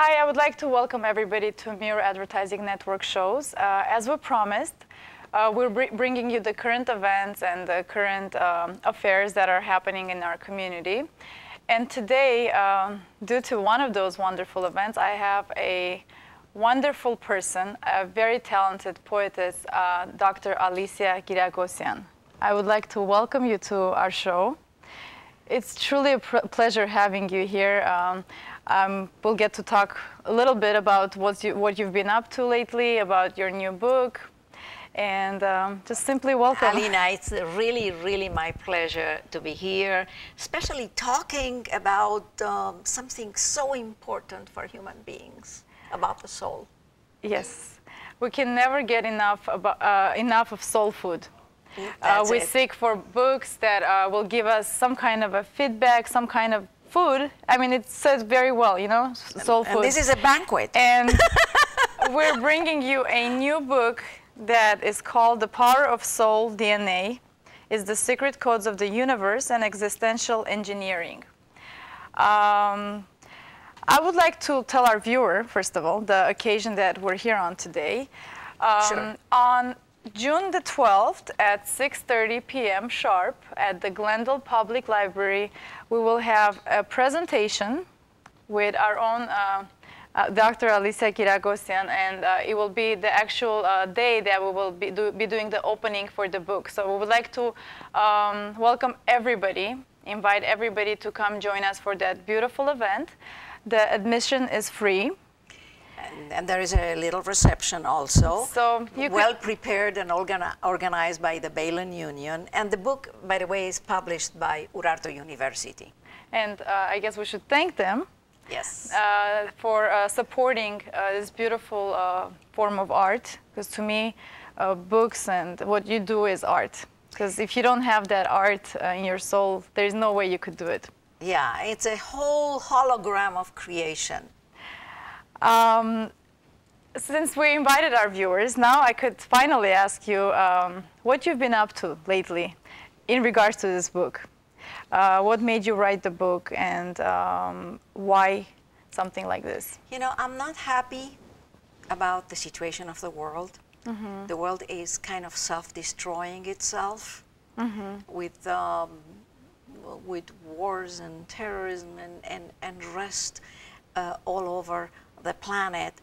Hi, I would like to welcome everybody to Mirror Advertising Network shows. As we promised, we're bringing you the current events and the current affairs that are happening in our community. And today, due to one of those wonderful events, I have a wonderful person, a very talented poetess, Dr. Alicia Ghiragossian. I would like to welcome you to our show. It's truly a pleasure having you here. We'll get to talk a little bit about what you've been up to lately, about your new book, and just simply welcome. Alina, it's really, really my pleasure to be here, especially talking about something so important for human beings, about the soul. Yes, we can never get enough of soul food. We seek for books that will give us some kind of a feedback, some kind of food. I mean, it says very well, you know, soul food. And this is a banquet. And we're bringing you a new book that is called The Power of Soul DNA, is the Secret Codes of the Universe and Existential Engineering. I would like to tell our viewer, first of all, the occasion that we're here on today. Sure. On June the 12th at 6:30 p.m. sharp at the Glendale Public Library, we will have a presentation with our own Dr. Alicia Ghiragossian, and it will be the actual day that we will be doing the opening for the book. So we would like to welcome everybody, invite everybody to come join us for that beautiful event. The admission is free. And there is a little reception also, so well prepared and organized by the Balen Union. And the book, by the way, is published by Urartu University. And I guess we should thank them. Yes. For supporting this beautiful form of art. Because to me, books and what you do is art. Because if you don't have that art in your soul, there's no way you could do it. Yeah, it's a whole hologram of creation. Since we invited our viewers, now I could finally ask you what you've been up to lately in regards to this book. What made you write the book, and why something like this? You know, I'm not happy about the situation of the world. Mm-hmm. The world is kind of self-destroying itself, Mm-hmm. with wars and terrorism and unrest all over the planet.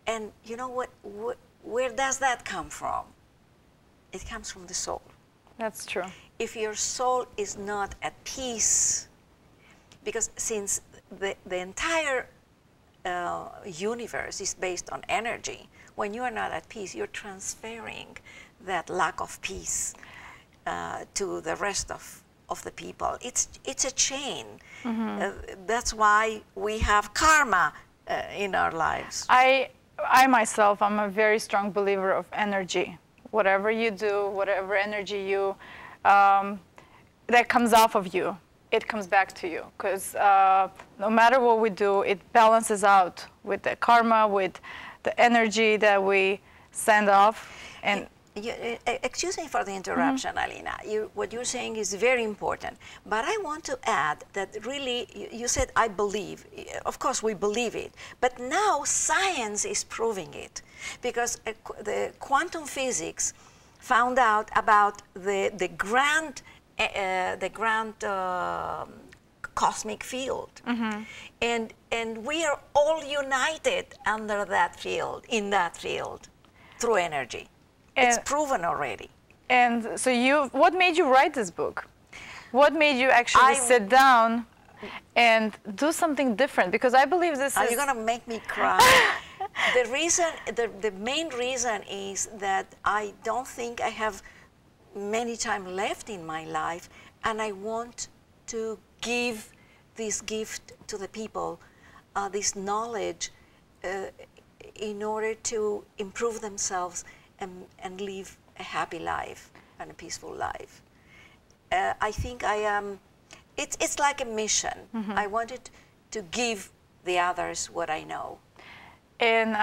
And you know what? Where does that come from? It comes from the soul. That's true. If your soul is not at peace, because since the entire universe is based on energy, when you are not at peace, you're transferring that lack of peace to the rest of the people. It's a chain. Mm-hmm. That's why we have karma in our lives. I myself, I'm a very strong believer of energy. Whatever you do, whatever energy you that comes off of you, it comes back to you. Because no matter what we do, it balances out with the karma, with the energy that we send off. And excuse me for the interruption, Mm-hmm. Alina. What you're saying is very important. But I want to add that really, you said, I believe. Of course, we believe it. But now science is proving it. Because the quantum physics found out about the grand cosmic field. Mm-hmm. And we are all united under that field, in that field, through energy. It's proven already. And so what made you write this book? What made you actually sit down and do something different? Because I believe this Are you going to make me cry? The main reason is that I don't think I have many time left in my life, and I want to give this gift to the people, this knowledge, in order to improve themselves and live a happy life and a peaceful life. I think I am, it's like a mission. Mm-hmm. I wanted to give the others what I know. And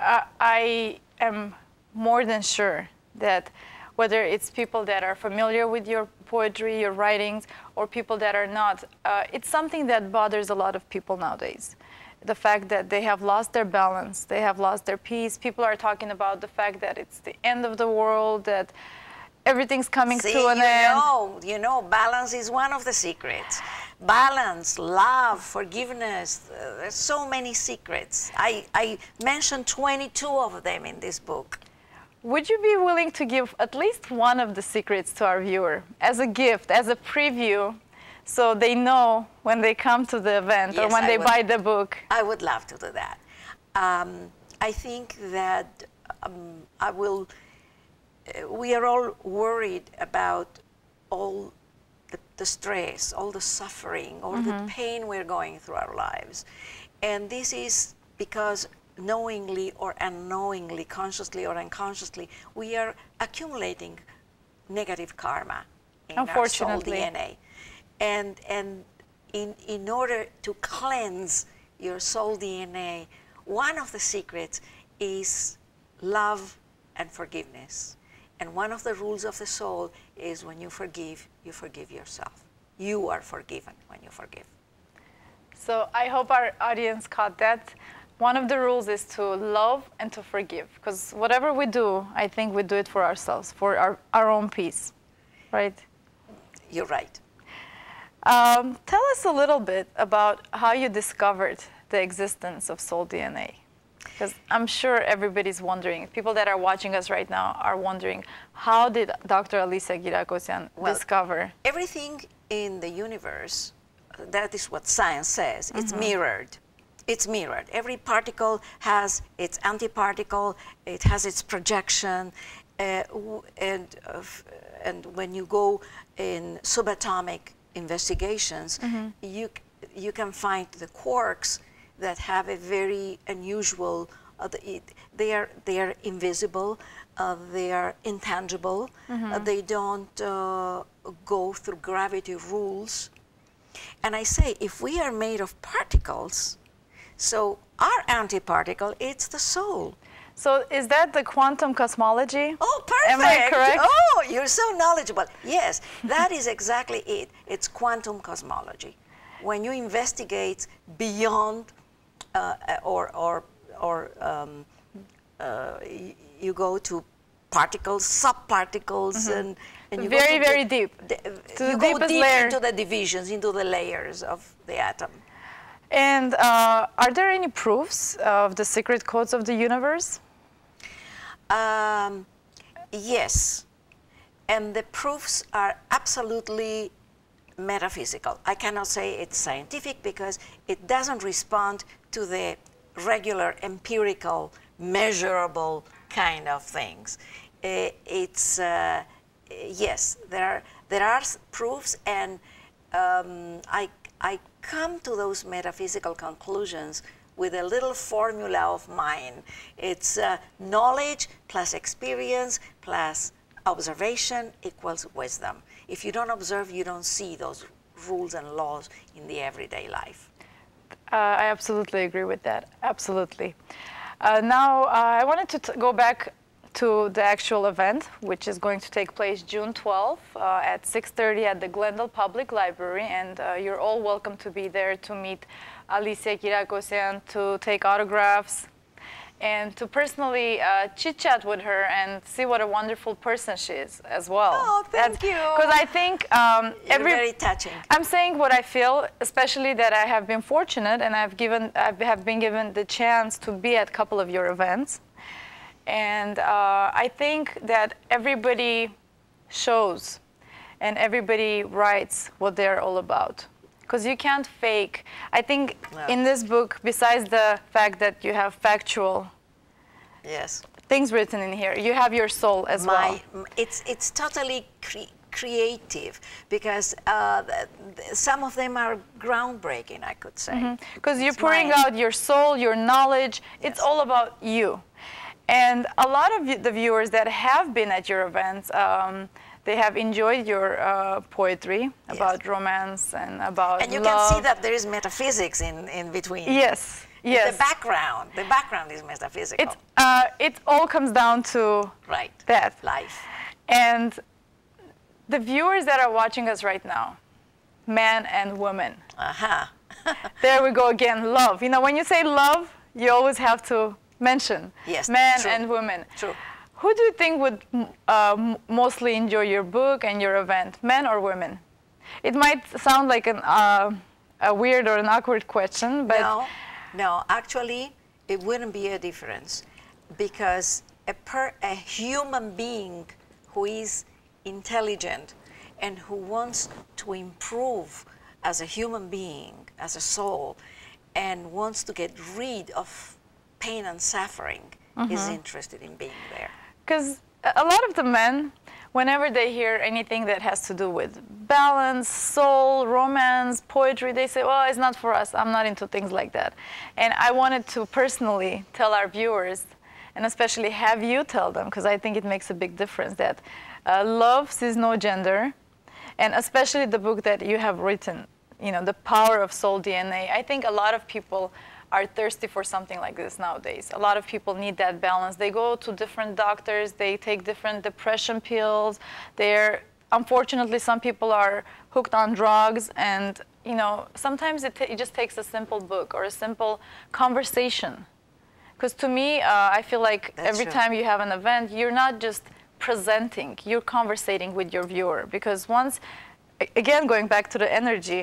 I am more than sure that whether it's people that are familiar with your poetry, your writings, or people that are not, it's something that bothers a lot of people nowadays. the fact that they have lost their balance, they have lost their peace. People are talking about the fact that it's the end of the world, that everything's coming to an end. You know, balance is one of the secrets. Balance, love, forgiveness, there's so many secrets. I mentioned 22 of them in this book. Would you be willing to give at least one of the secrets to our viewer as a gift, as a preview, so they know when they come to the event or when they buy the book? I would love to do that. I think that we are all worried about all the stress, all the suffering, all the pain we're going through our lives. And this is because knowingly or unknowingly, consciously or unconsciously, we are accumulating negative karma in our soul DNA. And in order to cleanse your soul DNA, one of the secrets is love and forgiveness. And one of the rules of the soul is when you forgive yourself. You are forgiven when you forgive. So I hope our audience caught that. One of the rules is to love and to forgive, because whatever we do, I think we do it for ourselves, for our own peace, right? You're right. Tell us a little bit about how you discovered the existence of soul DNA. Because I'm sure everybody's wondering, people that are watching us right now are wondering, how did Dr. Alicia Ghiragossian discover? Everything in the universe, that is what science says, it's mirrored. It's mirrored. Every particle has its antiparticle, it has its projection, and when you go in subatomic investigations, you can find the quarks that have a very unusual, they are invisible, they are intangible, they don't go through gravity rules. And I say, if we are made of particles, so our antiparticle, it's the soul. So is that the quantum cosmology? Oh, perfect. Am I correct? Oh, you're so knowledgeable. Yes, that is exactly it. It's quantum cosmology. When you investigate beyond you go to particles, subparticles, and you very, go very deep. You go deep into the divisions, into the layers of the atom. And are there any proofs of the secret codes of the universe? Yes, and the proofs are absolutely metaphysical. I cannot say it's scientific because it doesn't respond to the regular empirical, measurable kind of things. Yes, there are proofs, and I come to those metaphysical conclusions with a little formula of mine. It's knowledge plus experience plus observation equals wisdom. If you don't observe, you don't see those rules and laws in the everyday life. I absolutely agree with that, absolutely. Now, I wanted to go back to the actual event, which is going to take place June 12th at 6:30 at the Glendale Public Library, and you're all welcome to be there to meet Alicia Ghiragossian, to take autographs, and to personally chit-chat with her and see what a wonderful person she is as well. Oh, thank you. Because I think you're very touching. I'm saying what I feel, especially that I have been fortunate and I have been given the chance to be at a couple of your events. And I think that everybody shows and everybody writes what they're all about. Because you can't fake. I think in this book, besides the fact that you have factual things written in here, you have your soul as well. It's totally creative, because some of them are groundbreaking, I could say. Because you're pouring out your soul, your knowledge. It's all about you. And a lot of the viewers that have been at your events, they have enjoyed your poetry about romance and about And you love. can see that there is metaphysics in between. Yes, yes. The background is metaphysical. It all comes down to that. Life. And the viewers that are watching us right now, men and women, There we go again, love. You know, when you say love, you always have to mention men and women. True. Who do you think would mostly enjoy your book and your event, men or women? It might sound like a weird or an awkward question, but... No, actually, it wouldn't be a difference, because a human being who is intelligent and who wants to improve as a human being, as a soul, and wants to get rid of pain and suffering, is interested in being there. Because a lot of the men, whenever they hear anything that has to do with balance, soul, romance, poetry, they say, well, it's not for us. I'm not into things like that. And I wanted to personally tell our viewers, and especially have you tell them, because I think it makes a big difference, that love sees no gender, and especially the book that you have written, you know, The Power of Soul DNA. I think a lot of people are thirsty for something like this nowadays. A lot of people need that balance. They go to different doctors, they take different depression pills. Unfortunately, some people are hooked on drugs, and you know, sometimes it just takes a simple book or a simple conversation. Because to me, I feel like every time you have an event, you're not just presenting, you're conversating with your viewer. Because once, again, going back to the energy,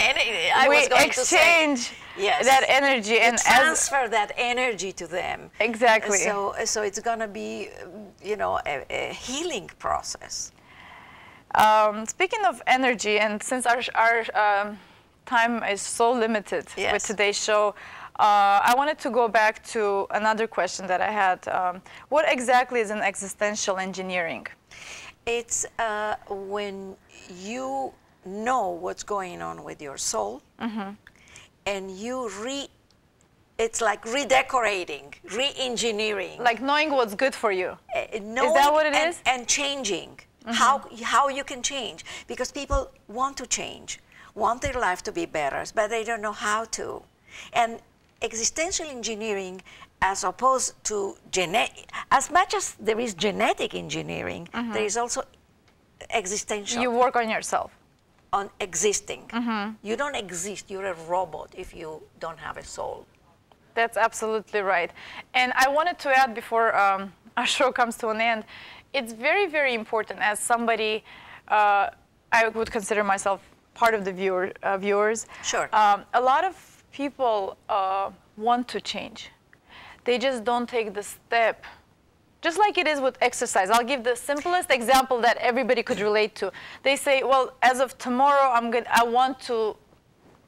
we exchange that energy and transfer that energy to them. Exactly. So it's going to be, you know, a healing process. Speaking of energy, and since our time is so limited with today's show, I wanted to go back to another question that I had. What exactly is an existential engineering? It's when you know what's going on with your soul, and you it's like redecorating, re-engineering. Like knowing what's good for you. Knowing is that what it is? And changing. How you can change. Because people want to change, want their life to be better, but they don't know how to. And existential engineering, as opposed to as much as there is genetic engineering, there is also existential. You work on yourself. On existing. You don't exist, you're a robot if you don't have a soul. That's absolutely right. And I wanted to add before our show comes to an end, it's very, very important as somebody, I would consider myself part of the viewers. Sure. A lot of people want to change. They just don't take the step. Just like it is with exercise. I'll give the simplest example that everybody could relate to. They say, well, as of tomorrow, I want to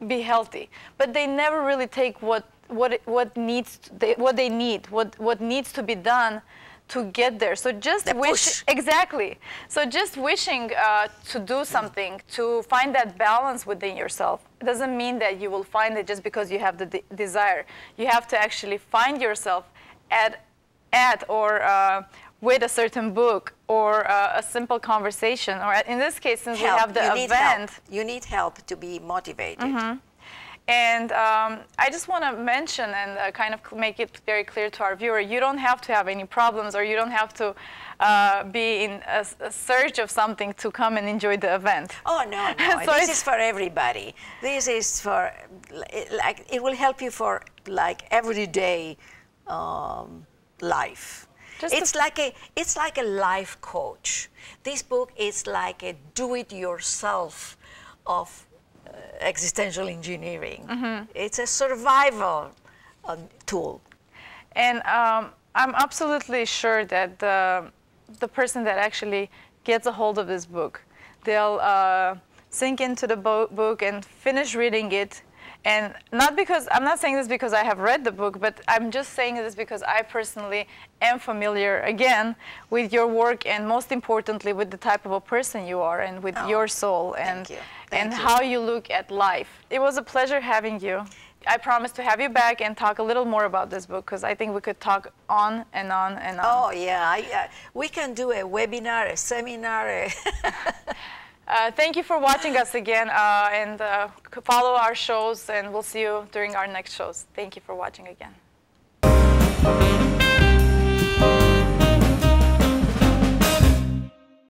be healthy. But they never really take what needs to be done to get there. So just So just wishing to do something, to find that balance within yourself, doesn't mean that you will find it just because you have the desire. You have to actually find yourself with a certain book or a simple conversation, or in this case, since we have the event. You need help to be motivated. And I just want to mention and kind of make it very clear to our viewer, you don't have to have any problems, or you don't have to be in a search of something to come and enjoy the event. Oh, no. So this is for everybody. This is for, like, it will help you for, like, everyday life. It's like a life coach. This book is like a do-it-yourself of existential engineering. It's a survival tool. And I'm absolutely sure that the person that actually gets a hold of this book, they'll sink into the book and finish reading it. And I'm not saying this because I have read the book, but I'm just saying this because I personally am familiar, again, with your work, and most importantly, with the type of a person you are, and with your soul, and how you look at life. It was a pleasure having you. I promise to have you back and talk a little more about this book, because I think we could talk on and on and on. Oh, yeah. We can do a webinar, a seminar. Thank you for watching us again, and follow our shows, and we'll see you during our next shows. Thank you for watching again.